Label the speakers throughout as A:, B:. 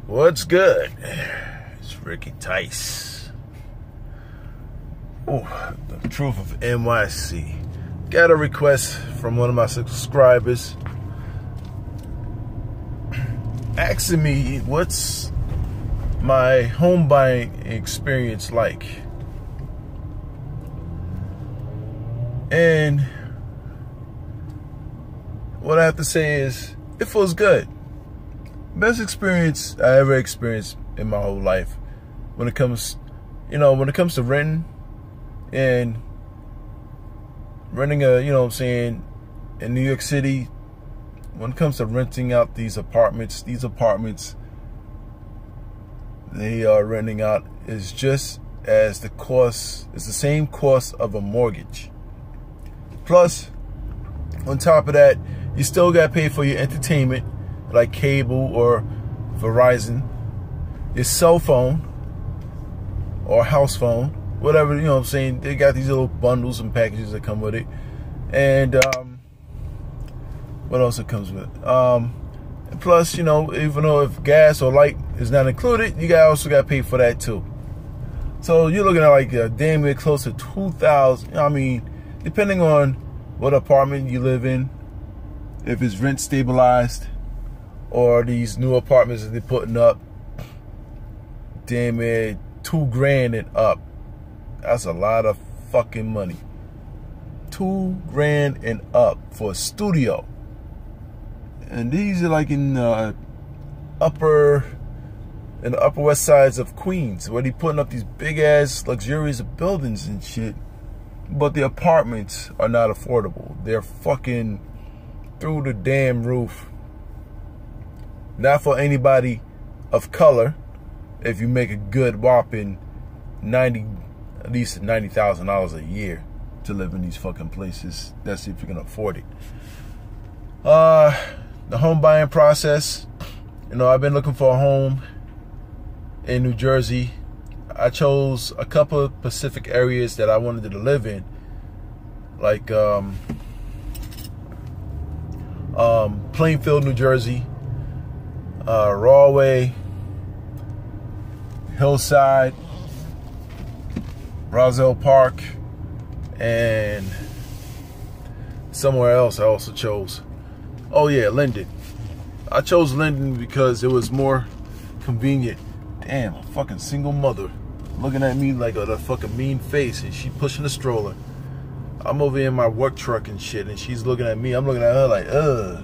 A: What's good? It's Ricky Tice. Oh, the truth of NYC. Got a request from one of my subscribers asking me what's my home buying experience like. And what I have to say is, it feels good. Best experience I ever experienced in my whole life. When it comes to renting and renting in New York City, when it comes to renting out these apartments they are renting out is just as it's the same cost of a mortgage. Plus, on top of that, you still got to pay for your entertainment, like cable or Verizon, your cell phone or house phone, whatever, They got these little bundles and packages that come with it. And what else it comes with? And plus, even though if gas or light is not included, you also got to pay for that too. So you're looking at like damn near close to $2,000. Depending on what apartment you live in, if it's rent stabilized, or these new apartments that they're putting up, damn near $2,000 and up. That's a lot of fucking money. $2,000 and up for a studio. And these are like in the upper west sides of Queens, where they putting up these big ass luxurious buildings and shit. But the apartments are not affordable. They're fucking through the damn roof. Not for anybody of color. If you make a good whopping at least $90,000 a year to live in these fucking places. That's if you can afford it. The home buying process. I've been looking for a home in New Jersey. I chose a couple of specific areas that I wanted to live in, like Plainfield, New Jersey, Rahway, Hillside, Roselle Park, and somewhere else I also chose. Oh yeah, Linden. I chose Linden because it was more convenient. Damn, a fucking single mother looking at me like a fucking mean face, and she pushing a stroller. I'm over in my work truck and shit, and she's looking at me. I'm looking at her like, ugh.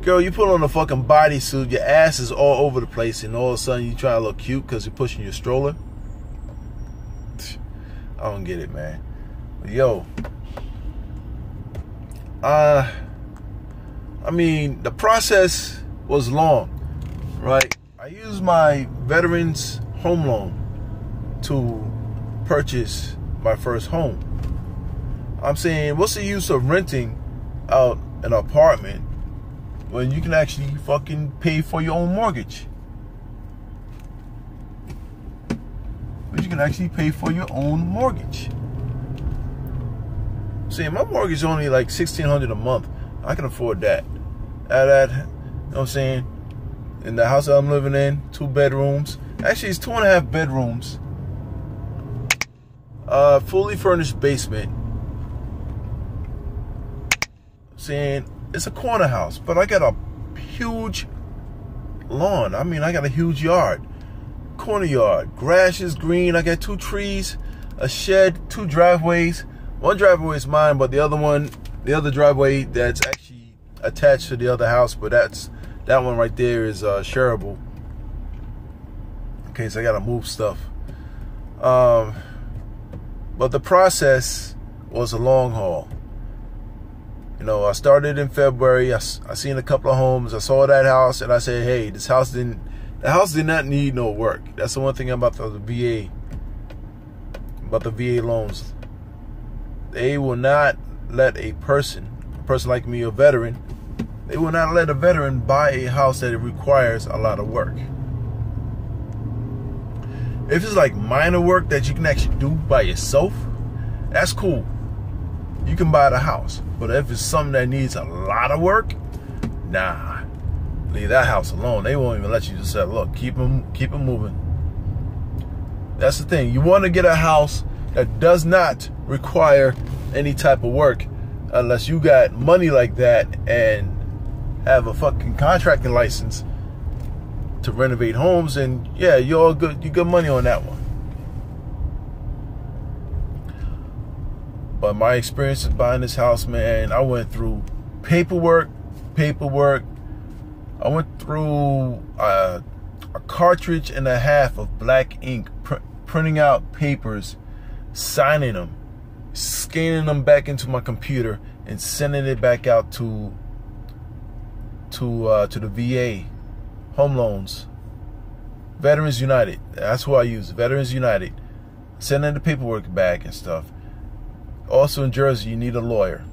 A: Girl, you put on a fucking bodysuit, your ass is all over the place, and all of a sudden you try to look cute because you're pushing your stroller? I don't get it, man. But yo, the process was long, right? I used my Veterans Home Loan to purchase my first home. I'm saying, what's the use of renting out an apartment when you can actually fucking pay for your own mortgage? But you can actually pay for your own mortgage. See, my mortgage is only like $1,600 a month. I can afford that. In the house that I'm living in, 2 bedrooms. Actually, it's 2.5 bedrooms. Fully furnished basement. It's a corner house, but I got a huge lawn. I got a huge yard. Corner yard. Grass is green. I got 2 trees, a shed, 2 driveways. One driveway is mine, but the other driveway that's actually attached to the other house, but that one right there is shareable. Okay, so I gotta move stuff. But the process was a long haul. I started in February. I seen a couple of homes. I saw that house, and I said, hey, the house did not need no work. That's the one thing about the VA loans. They will not let a person like me, a veteran, they will not let a veteran buy a house that it requires a lot of work. If it's like minor work that you can actually do by yourself, that's cool. You can buy the house. But if it's something that needs a lot of work, nah. leave that house alone. They won't even let you just say, look, keep them moving. That's the thing. You want to get a house that does not require any type of work, unless you got money like that and have a fucking contracting license to renovate homes, and yeah, you're good. You good money on that one. But my experience of buying this house, man, I went through paperwork. I went through a cartridge and a half of black ink, printing out papers, signing them, scanning them back into my computer, and sending it back out to the VA, home loans, Veterans United. That's who I use, Veterans United. Sending the paperwork back and stuff. Also in Jersey, you need a lawyer.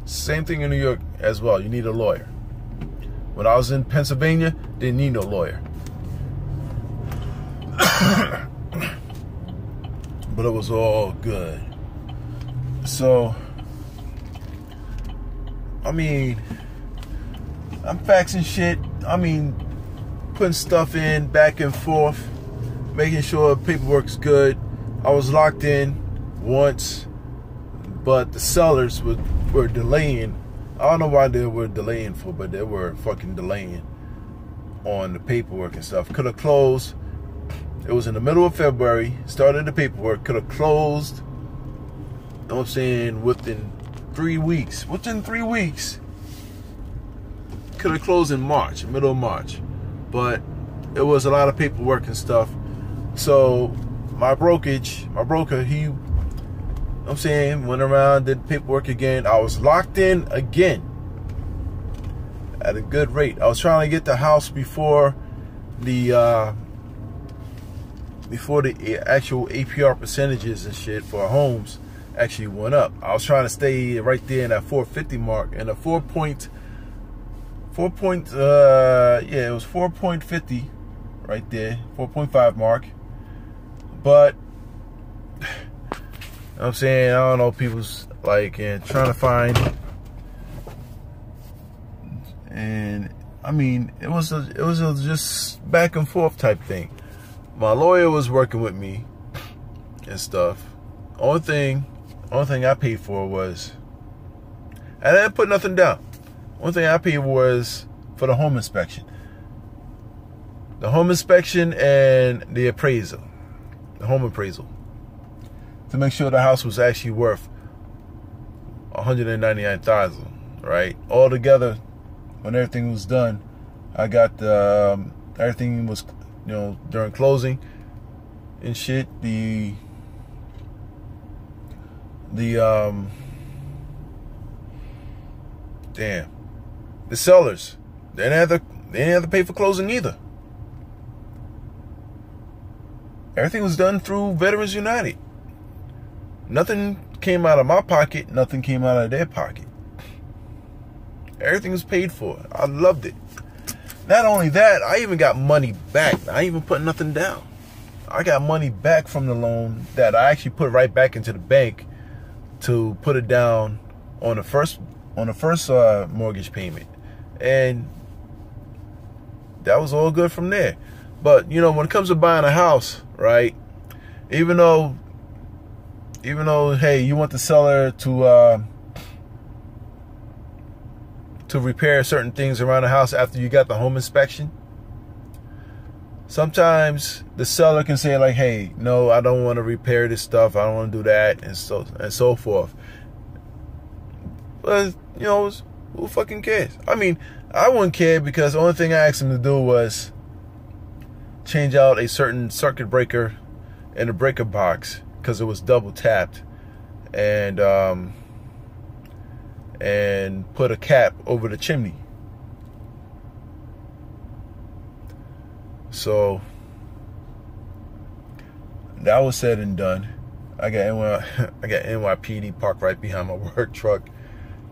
A: Same thing in New York as well. You need a lawyer. When I was in Pennsylvania, didn't need no lawyer. But it was all good. So, I mean, I'm faxing shit. I mean, putting stuff in back and forth, making sure paperwork's good. I was locked in once, but the sellers were delaying. I don't know why they were delaying for, but they were fucking delaying on the paperwork and stuff. Could have closed. It was in the middle of February. Started the paperwork. Could have closed. You know what I'm saying? Within 3 weeks. Within 3 weeks. Could have closed in March, middle of March. But it was a lot of paperwork and stuff. So my broker, he, you know what I'm saying, went around, did paperwork again. I was locked in again at a good rate. I was trying to get the house before the actual APR percentages and shit for homes actually went up. I was trying to stay right there in that 450 mark, and a it was 4.50 right there, 4.5 mark. But you know what I'm saying, I don't know, people's like, and trying to find, and I mean, it was a just back and forth type thing. My lawyer was working with me and stuff. Only thing I paid for was, and I didn't put nothing down. One thing I paid was for the home inspection. The home inspection and the appraisal. The home appraisal. To make sure the house was actually worth $199,000, right? All together, when everything was done, I got everything was, you know, during closing and shit. The sellers, they didn't have to pay for closing either. Everything was done through Veterans United. Nothing came out of my pocket. Nothing came out of their pocket. Everything was paid for. I loved it. Not only that, I even got money back. I ain't even put nothing down. I got money back from the loan that I actually put right back into the bank to put it down on the first mortgage payment. And that was all good from there. But, you know, when it comes to buying a house, right, even though, hey, you want the seller to repair certain things around the house after you got the home inspection, sometimes the seller can say like, hey, no, I don't want to repair this stuff, I don't want to do that, and so forth. But, you know, who fucking cares? I mean, I wouldn't care, because the only thing I asked him to do was change out a certain circuit breaker in the breaker box, because it was double tapped, and put a cap over the chimney. So that was said and done. I got NYPD parked right behind my work truck.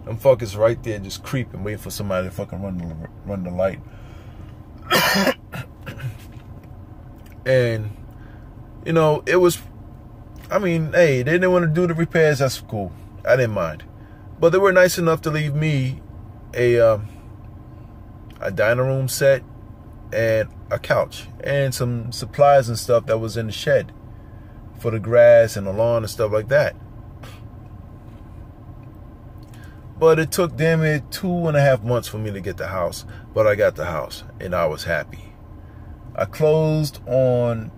A: Them fuckers right there just creeping, waiting for somebody to fucking run the light. And, you know, it was, I mean, hey, they didn't want to do the repairs, that's cool. I didn't mind. But they were nice enough to leave me a a dining room set, and a couch, and some supplies and stuff that was in the shed for the grass and the lawn and stuff like that. But it took damn it 2.5 months for me to get the house. But I got the house, and I was happy. I closed on,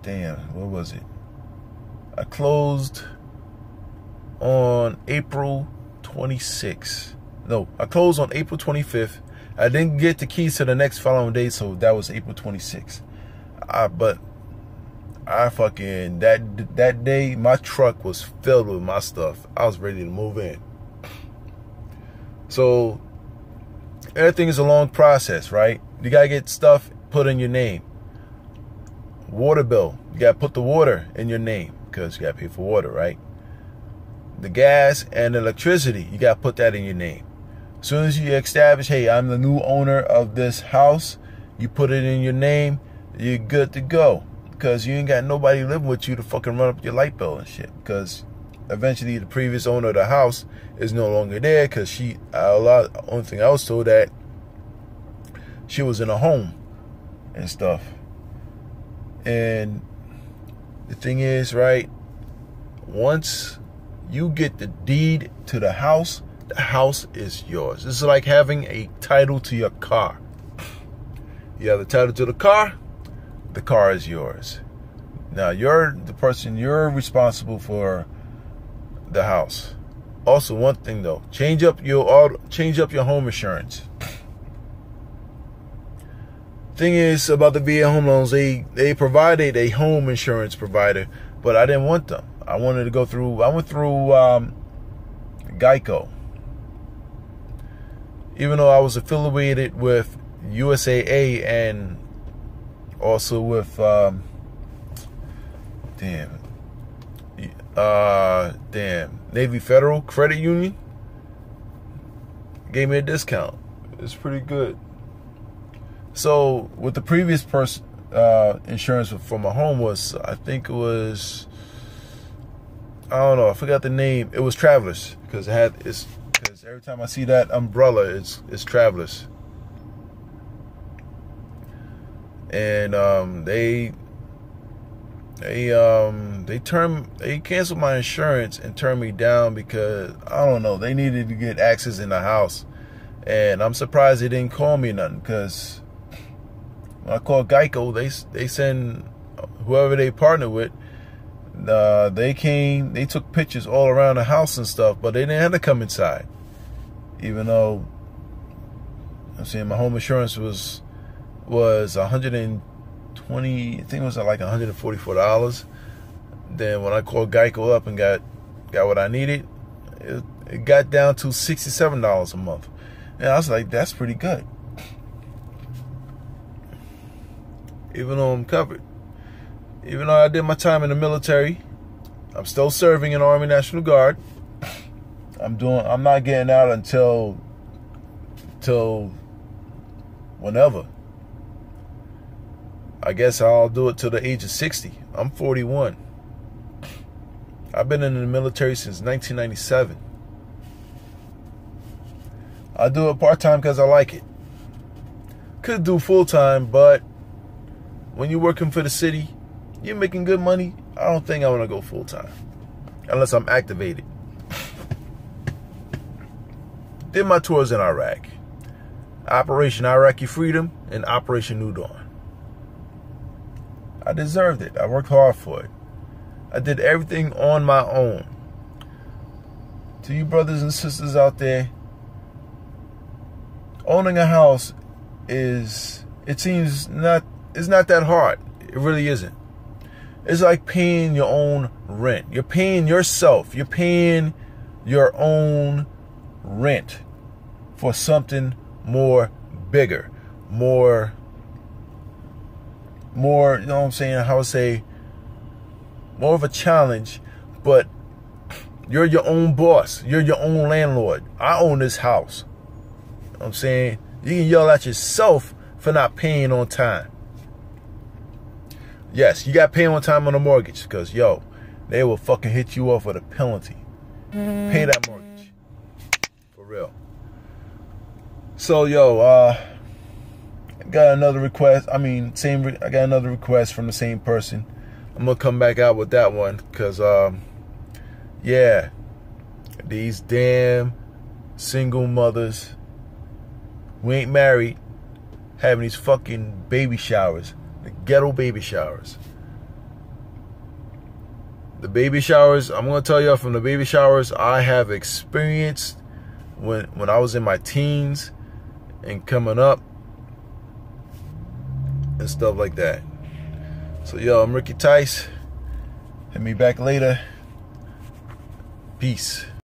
A: what was it? I closed on April 26th. No, I closed on April 25th. I didn't get the keys to the next following day, so that was April 26th. But I fucking, that day, my truck was filled with my stuff. I was ready to move in. So, everything is a long process, right? You gotta get stuff put in your name. Water bill, you gotta put the water in your name, because you gotta pay for water, right? The gas and electricity, you gotta put that in your name. As soon as you establish, hey, I'm the new owner of this house, you put it in your name, you're good to go. Because you ain't got nobody living with you to fucking run up your light bill and shit. Because eventually the previous owner of the house is no longer there, because only thing I was told that she was in a home and stuff. And the thing is, right, once you get the deed to the house is yours. It's like having a title to your car. You have the title to the car is yours. Now you're responsible for the house. Also, one thing though, change up your home insurance. Thing is about the VA home loans, they provided a home insurance provider, but I didn't want them. I went through Geico. Even though I was affiliated with USAA and also with Navy Federal Credit Union, gave me a discount. It's pretty good. So with the previous insurance for my home was, I think it was, I don't know, I forgot the name. It was Travelers, because because every time I see that umbrella, it's Travelers. And they canceled my insurance and turned me down because, I don't know, they needed to get access in the house. And I'm surprised they didn't call me nothing, because when I called Geico, they send whoever they partner with, they took pictures all around the house and stuff, but they didn't have to come inside. Even though, I'm saying, my home insurance was $120, I think it was like $144. Then when I called Geico up and got what I needed, it got down to $67 a month. And I was like, that's pretty good. Even though I'm covered. Even though I did my time in the military, I'm still serving in the Army National Guard. I'm not getting out until whenever. I guess I'll do it till the age of 60. I'm 41. I've been in the military since 1997. I do it part-time because I like it. Could do full-time, but when you're working for the city, you're making good money. I don't think I want to go full-time unless I'm activated. Did my tours in Iraq. Operation Iraqi Freedom and Operation New Dawn. I deserved it. I worked hard for it. I did everything on my own. To you brothers and sisters out there, owning a house it's not that hard. It really isn't. It's like paying your own rent. You're paying yourself. You're paying your own rent for something more bigger, more, you know what I'm saying? How I say, more of a challenge, but you're your own boss. You're your own landlord. I own this house. You know what I'm saying? You can yell at yourself for not paying on time. Yes, you got to pay on time on the mortgage because, they will fucking hit you off with a penalty. Pay that mortgage. For real. So, got another request. I got another request from the same person. I'm gonna come back out with that one because, yeah, these damn single mothers who ain't married having these fucking baby showers, the ghetto baby showers. The baby showers, I'm gonna tell y'all from the baby showers I have experienced when I was in my teens and coming up and stuff like that. So yo, I'm Ricky Tice. Hit me back later. Peace.